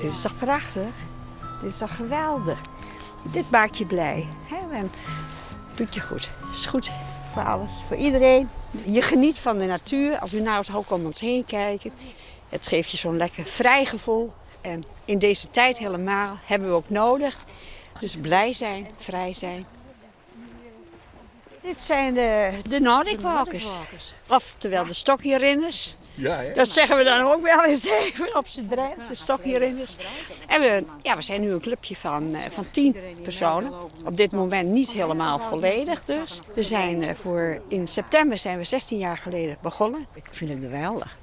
dit is toch prachtig? Dit is toch geweldig? Dit maakt je blij. Hè? En doet je goed. Is goed voor alles, voor iedereen. Je geniet van de natuur. Als we nou ook om ons heen kijken. Het geeft je zo'n lekker vrij gevoel. En in deze tijd helemaal hebben we ook nodig. Dus blij zijn, vrij zijn. Dit zijn de Nordic Walkers. Oftewel de stokjerinners. Ja, hè? Dat zeggen we dan ook wel eens even op z'n Drents, de stokjerinners. En we zijn nu een clubje van 10 personen. Op dit moment niet helemaal volledig dus. In september zijn we 16 jaar geleden begonnen. Ik vind het geweldig.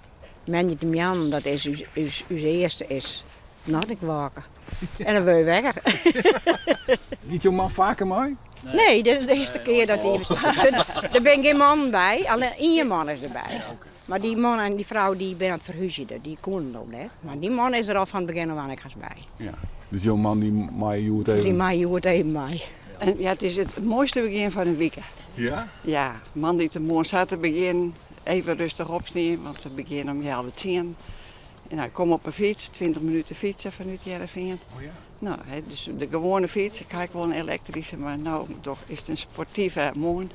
Menje de Jan, dat is uw eerste is. Nordic Walker. En dan wil je weg. Niet jouw man vaker mee? Nee, dit is de eerste keer dat hij... Er ben geen man bij, alleen één man is erbij. Maar die man en die vrouw die ben aan het verhuizen, die konden nog net. Maar die man is er al van het begin af aan, ik ga bij. Ja. Dus jouw man die maai je het even? Die maai je het even mee. En ja, het is het mooiste begin van een weekend. Ja? Ja, man die te morgen zat te beginnen, even rustig opstaan, want we beginnen om 9:30. En nou, ik kom op een fiets, 20 minuten fietsen vanuit Heerenveen. Oh ja? Nou, dus de gewone fiets, ik kijk wel een elektrische, maar nou toch is het een sportieve moon.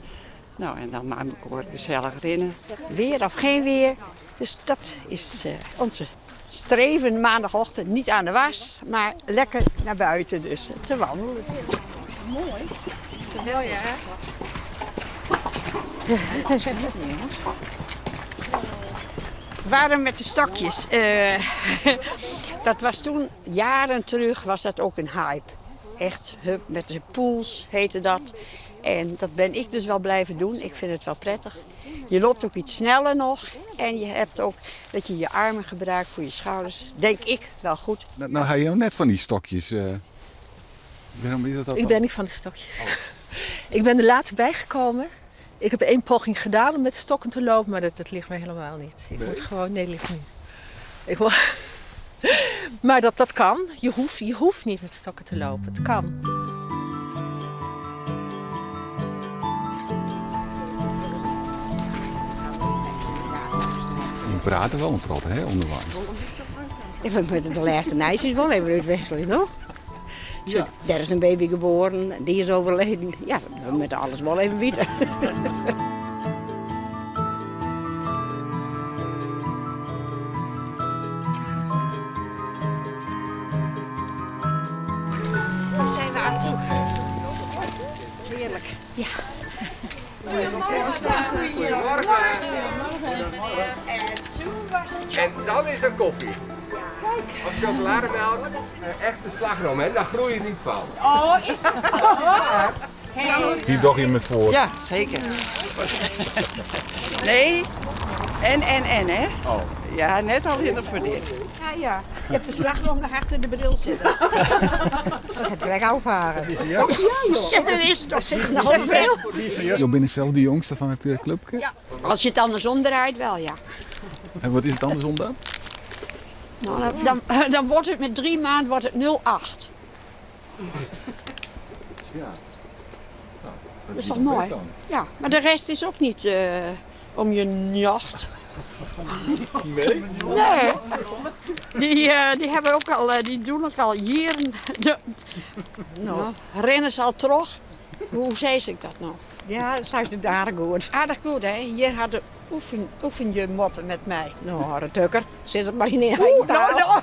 Nou, en dan maken we ook gezellig rennen. Weer of geen weer. Dus dat is onze streven maandagochtend. Niet aan de was, maar lekker naar buiten dus te wandelen. Mooi. Mooi, hè? Waarom met de stokjes? Dat was toen, jaren terug, was dat ook een hype. Echt, met de pools heette dat. En dat ben ik dus wel blijven doen. Ik vind het wel prettig. Je loopt ook iets sneller nog. En je hebt ook dat je je armen gebruikt voor je schouders. Denk ik wel goed. Nou, hij je net van die stokjes. Waarom is dat Ik ben niet van de stokjes. Ik ben er later bijgekomen. Ik heb 1 poging gedaan om met stokken te lopen, maar dat ligt me helemaal niet. Ik moet gewoon, nee, ligt niet. Maar dat kan. Je hoeft niet met stokken te lopen. Het kan. Je praat wel een praten, hè, onderweg. We moeten de laatste nijsjes wel even uitwisselen, toch? Ja. Er is een baby geboren, die is overleden. Ja, we moeten alles wel even weten. Daar zijn we aan toe. Heerlijk. Ja. En dan is er koffie. Of chocolademelk, echte slagroom, hè? Daar groei je niet van. Oh, is dat zo? Hier doch je me voor. Ja, zeker. Nee, en, hè? Oh. Ja, net al in de verdiend. Ja. Je hebt de slagroom nog achter de bril zitten. Dat heb ik afvaren. Ja, dat is toch zoveel. Je bent zelf de jongste van het clubje? Ja. Als je het andersom draait wel, ja. En wat is het andersom dan? Nou, dan wordt het met 3 maanden wordt het 08. Ja. Dat is toch mooi? Ja, maar de rest is ook niet om je jacht. Nee? Nee. Die hebben ook al, die doen ook al jaren. Rennen ze al terug. Hoe zei ik dat nou? Ja, dat is de dagen goed. Aardig goed, hè? Je had oefen je motten met mij. Nou, de tukker, zit het maar in één Nou,